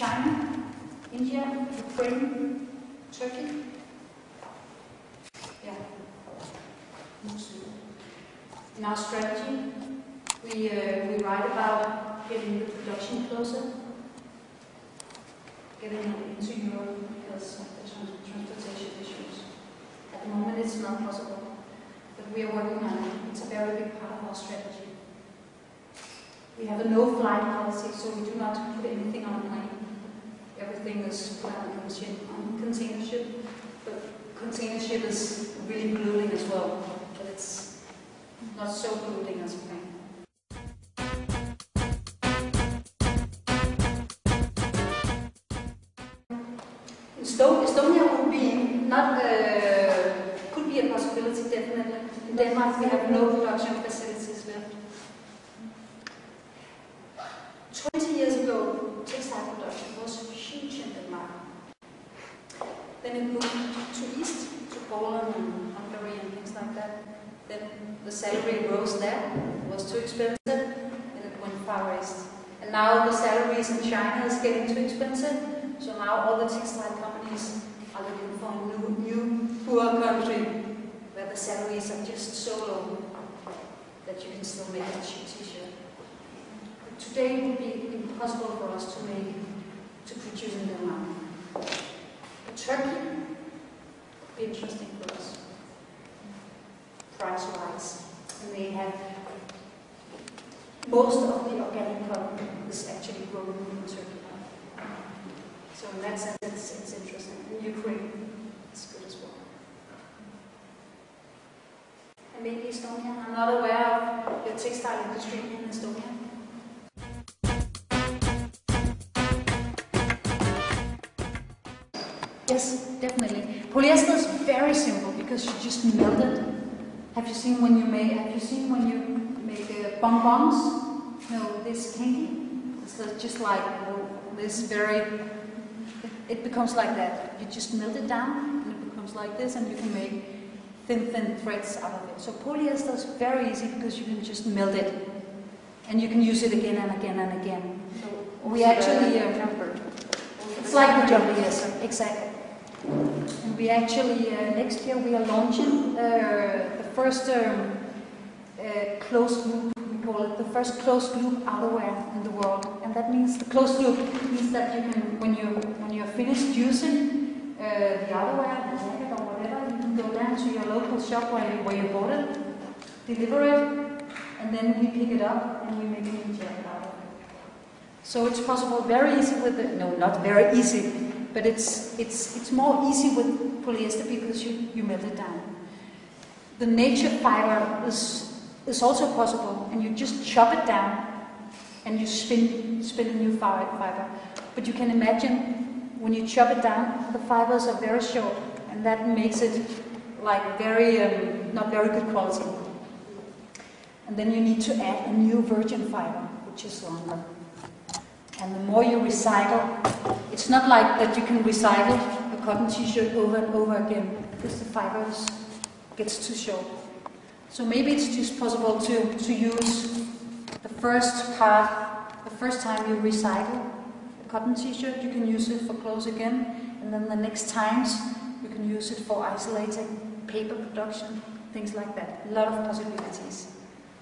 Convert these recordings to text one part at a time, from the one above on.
China, India, Ukraine, Turkey. Yeah. In our strategy, we write about getting the production closer, getting it into Europe because of the transportation issues. At the moment it's not possible, but we are working on it. It's a very big part of our strategy. We have a no-flight policy, so we do not put anything on a plane. Everything is put on container ship, but container ship is really polluting as well, but it's not so polluting as a plane. Estonia would be not could be a possibility definitely. In Denmark we have no production facilities left. 20 years ago, textile production was huge in Denmark. Then it moved to east, to Poland and Hungary and things like that. Then the salary rose there, it was too expensive, and it went far east. And now the salaries in China is getting too expensive, so now all the textile companies are looking for a new poor country where the salaries are just so low that you can still make a cheap t-shirt. Today it would be impossible for us to produce in Denmark. But Turkey would be interesting for us, price-wise. And they have most of the organic cotton is actually grown in Turkey. So in that sense, it's interesting. And Ukraine is good as well. And maybe Estonia. I'm not aware of the textile industry in Estonia. Yes, definitely. Polyester is very simple because you just melt it. Have you seen when you make bonbons? No, this candy. It's just like this very. It becomes like that. You just melt it down, and it becomes like this, and you can make thin threads out of it. So polyester is very easy because you can just melt it, and you can use it again and again and again. So we actually it's like the jumper, yes, exactly. And we actually next year we are launching the first closed loop. We call it the first closed loop outerwear in the world, and that means the closed loop means that you can, when you're finished using the outerwear, the jacket or whatever, you can go down to your local shop where you bought it, deliver it, and then we pick it up and we make a new jacket out of it. So it's possible, very easy with the, no, not very easy, but it's more easy with polyester because you melt it down. The nature fiber is also possible, and you just chop it down and you spin a new fiber. But you can imagine when you chop it down, the fibers are very short, and that makes it like very not very good quality. And then you need to add a new virgin fiber, which is longer. And the more you recycle, it's not like that you can recycle a cotton t-shirt over and over again because the fibers gets too short. So maybe it's just possible to use the first part, the first time you recycle a cotton t-shirt, you can use it for clothes again, and then the next times you can use it for isolating paper production, things like that. A lot of possibilities.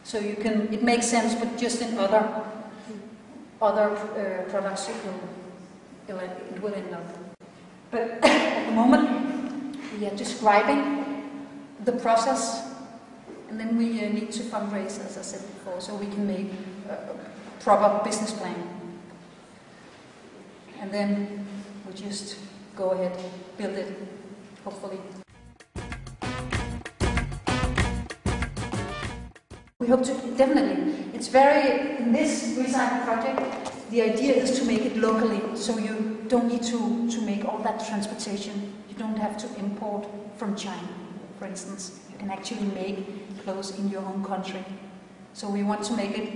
So you can, it makes sense, but just in other products it will end up. But at the moment we are describing the process. And then we need to fundraise, as I said before, so we can make a proper business plan. And then we just go ahead, build it, hopefully. We hope to, definitely. It's very, in this recycling project, the idea is to make it locally, so you don't need to make all that transportation. You don't have to import from China, for instance. You can actually make clothes in your own country. So we want to make it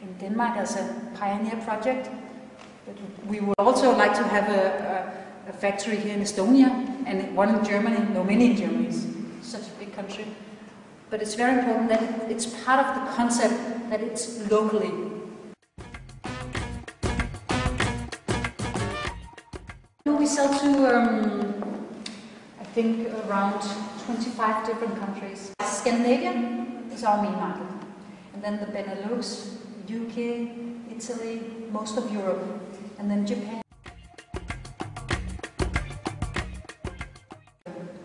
in Denmark as a pioneer project. But we would also like to have a factory here in Estonia and one in Germany. No, many in Germany. It's such a big country. But it's very important that it's part of the concept that it's locally. we sell to, I think, around 25 different countries. Scandinavia is our main market. And then the Benelux, UK, Italy, most of Europe, and then Japan.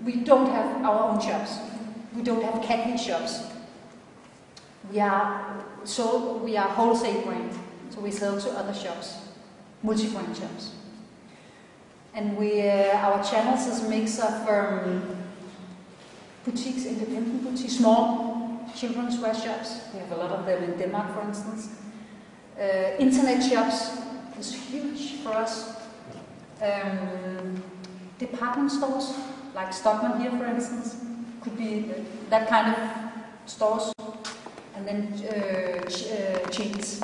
We don't have our own shops. We don't have Katvig shops. We are wholesale brand, so we sell to other shops, multi-brand shops. And our channels is a mix of boutiques, independent boutiques, small children's wear shops. We have a lot of them in Denmark, for instance. Internet shops is huge for us. Department stores, like Stockmann here, for instance, could be that kind of stores. And then chains,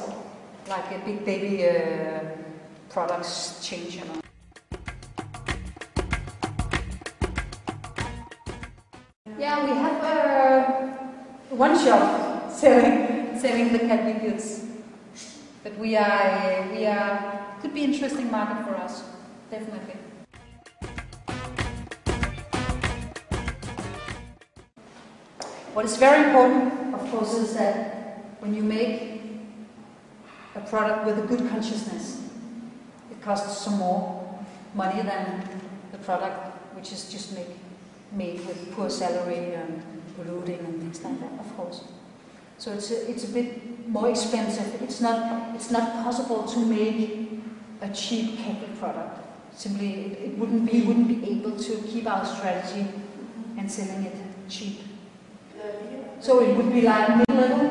like a big baby products chain, you know. Yeah, we have one shop selling the Katvig goods, but we could be an interesting market for us, definitely. What is very important, of course, is that when you make a product with a good consciousness, it costs some more money than the product which is just made with poor salary and polluting and things like that, of course. So it's a bit more expensive. It's not possible to make a cheap Katvig product. Simply, we wouldn't be able to keep our strategy and selling it cheap. So it would be like mid-level?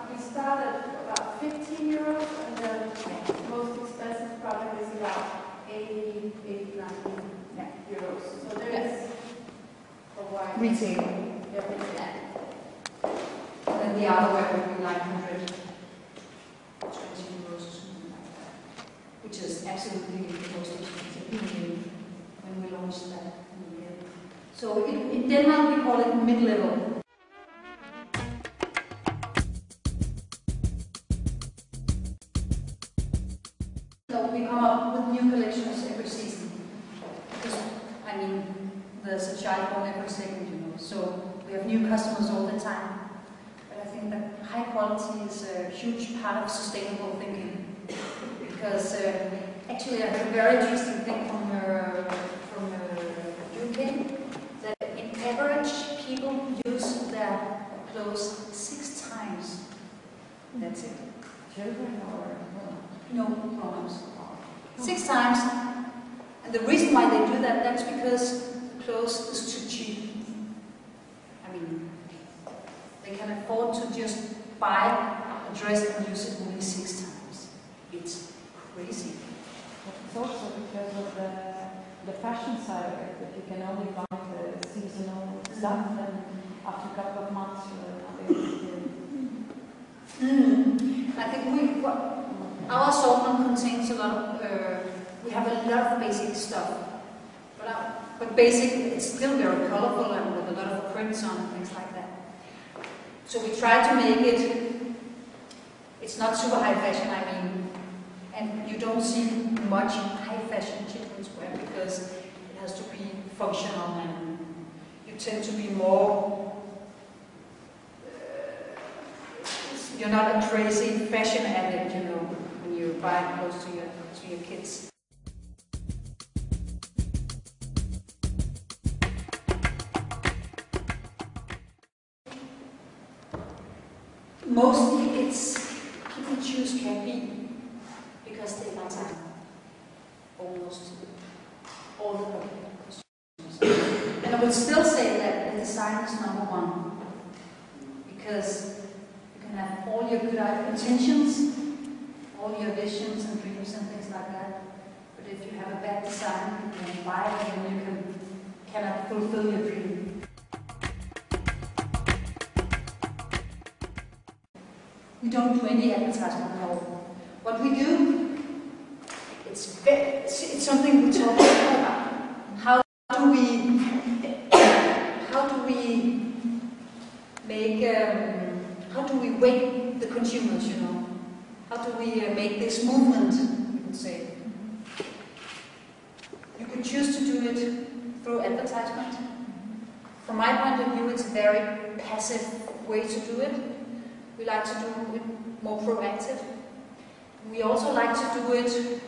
We start at about 15 euros, and the most expensive product is about 80, 90 euros. So there is a wide retail. And then the other way would be like 120 euros or something like that, which is absolutely the most expensive when we launched that. So in Denmark we call it mid-level. We come up with new collections every season. Because, I mean, there's a child born every second, you know, so we have new customers all the time. But I think that high quality is a huge part of sustainable thinking. Because actually I heard a very interesting thing from UK, that in average people use their clothes 6 times. That's it. Children or no, grown-ups. 6 times. And the reason why they do that, that's because clothes is too cheap. I mean, they can afford to just buy a dress and use it only 6 times. It's crazy. It's also because of the fashion side of it, that you can only buy the seasonal stuff, and after a couple of months I think our assortment contains a lot of, we have a lot of basic stuff, but basic, it's still very colorful and with a lot of prints on and things like that. So we try to make it's not super high fashion, I mean, and you don't see much high fashion children's wear because it has to be functional and you tend to be more, you're not a crazy fashion addict, you know, when you buy clothes to your kids. Mostly people choose Katvig because they like almost all the costumes. And I would still say that the design is #1 because you can have all your good intentions, all your visions and dreams and things like that. But if you have a bad design, you can buy it and you cannot fulfill your dream. We don't do any advertisement at all. What we do, it's something we talk about. How do we wake the consumers, you know? How do we make this movement, you could say? it through advertisement. From my point of view, it's a very passive way to do it. We like to do it more proactive. We also like to do it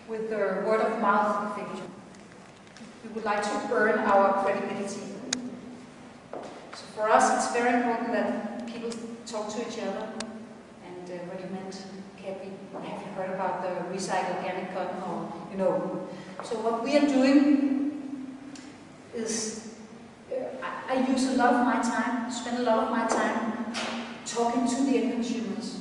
with the word of mouth effect. We would like to earn our credibility. So for us, it's very important that people talk to each other and recommend Katvig. Have you heard about the recycled organic cotton? Or, you know. So what we are doing is I use a lot of my time, spend a lot of my time talking to the end consumers,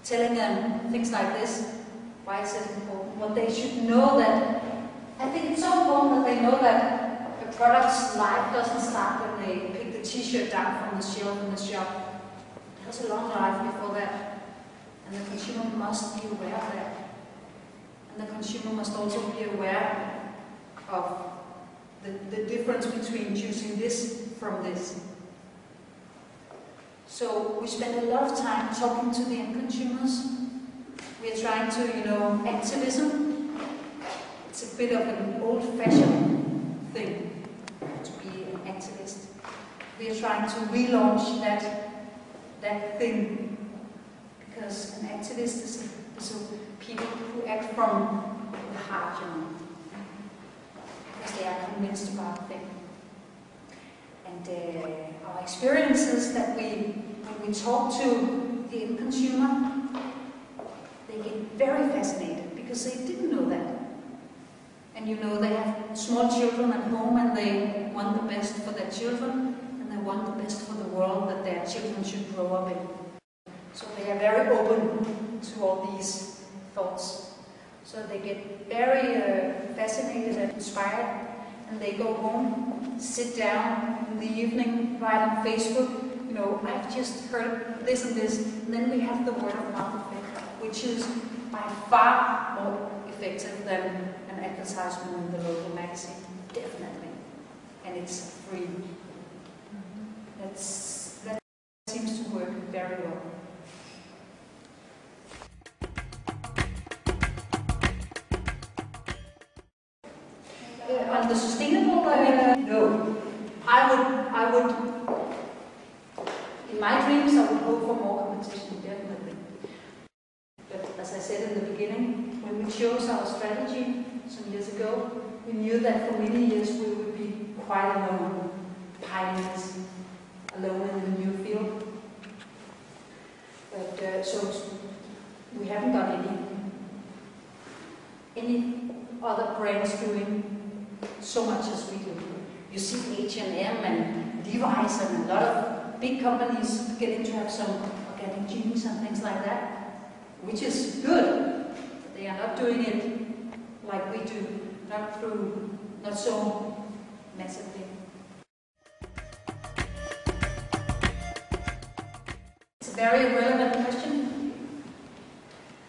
telling them things like this. Why is it important? Well, they should know that. I think it's so important that they know that a product's life doesn't start when they pick the t-shirt down from the shelf in the shop. It has a long life before that. And the consumer must be aware of that. And the consumer must also be aware of the difference between choosing this from this. So we spend a lot of time talking to the end consumers. We are trying to, you know, activism. It's a bit of an old-fashioned thing to be an activist. We are trying to relaunch that thing, because an activist is people who act from the heart, you know, because they are convinced about a thing. And our experience is that when we talk to the end consumer, they get very fascinated because they didn't know that. And you know, they have small children at home and they want the best for their children, and they want the best for the world that their children should grow up in. So they are very open to all these thoughts. So they get very fascinated and inspired, and they go home, sit down in the evening, write on Facebook, you know, I've just heard this and this, and then we have the word of mouth effect, which is by far more effective than an advertisement in the local magazine, definitely. And it's free. That seems to work very well. On the sustainable, no. I would, in my dreams, I would hope for more competition, definitely. But as I said in the beginning, when we chose our strategy some years ago, we knew that for many years we would be quite alone, pioneers, alone in the new field. But so we haven't got any other brands doing so much as we do. You see H&M and Levi's and a lot of big companies getting to have some organic jeans and things like that, which is good. But they are not doing it like we do, not so massively. It's a very relevant question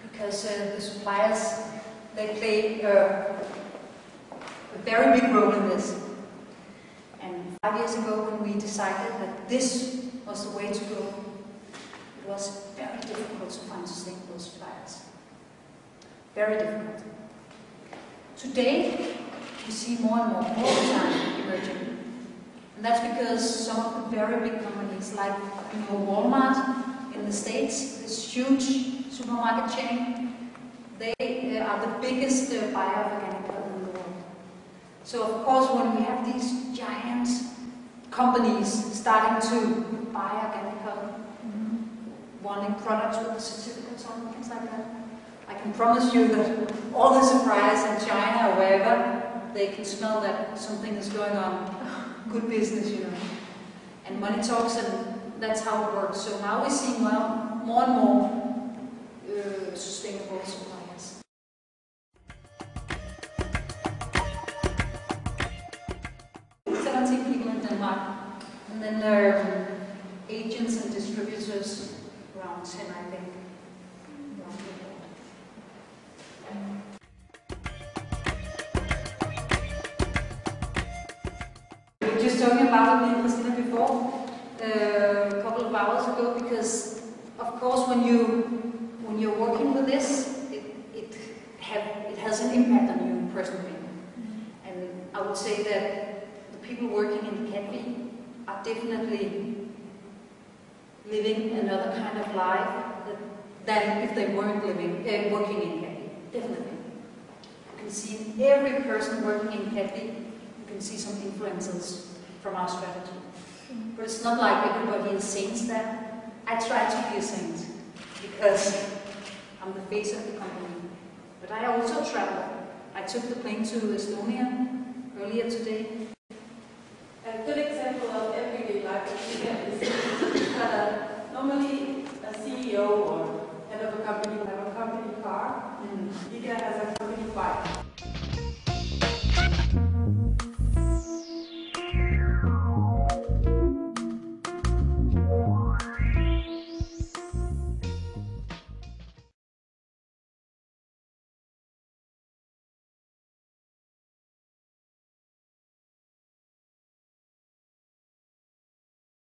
because the suppliers, they play a very big role in this. And 5 years ago, when we decided that this was the way to go, it was very difficult to find sustainable suppliers. Very difficult. Today, we see more and more all the time emerging. And that's because some of the very big companies, like Walmart in the States, this huge supermarket chain, they are the biggest buyer of organic cotton in the world. So of course, when we have these giant companies starting to buy organic cotton, wanting products with the certificates on, things like that, I can promise you that all the suppliers in China or wherever, they can smell that something is going on. Good business, you know. And money talks, and that's how it works. So now we're seeing more and more sustainable suppliers. People in Denmark, and then there are agents and distributors around 10, I think. We were just talking about it, me and Christina, before, a couple of hours ago, because of course when you're working with this, it has an impact on you personally. And say that the people working in Katvig are definitely living another kind of life than if they weren't working in Katvig. Definitely. You can see in every person working in Katvig, you can see some influences from our strategy. But it's not like everybody is saints there. I try to be a saint because I'm the face of the company. But I also travel. I took the plane to Estonia earlier today. A good example of everyday life is that normally a CEO or head of a company will have a company car. Vigga has a company bike.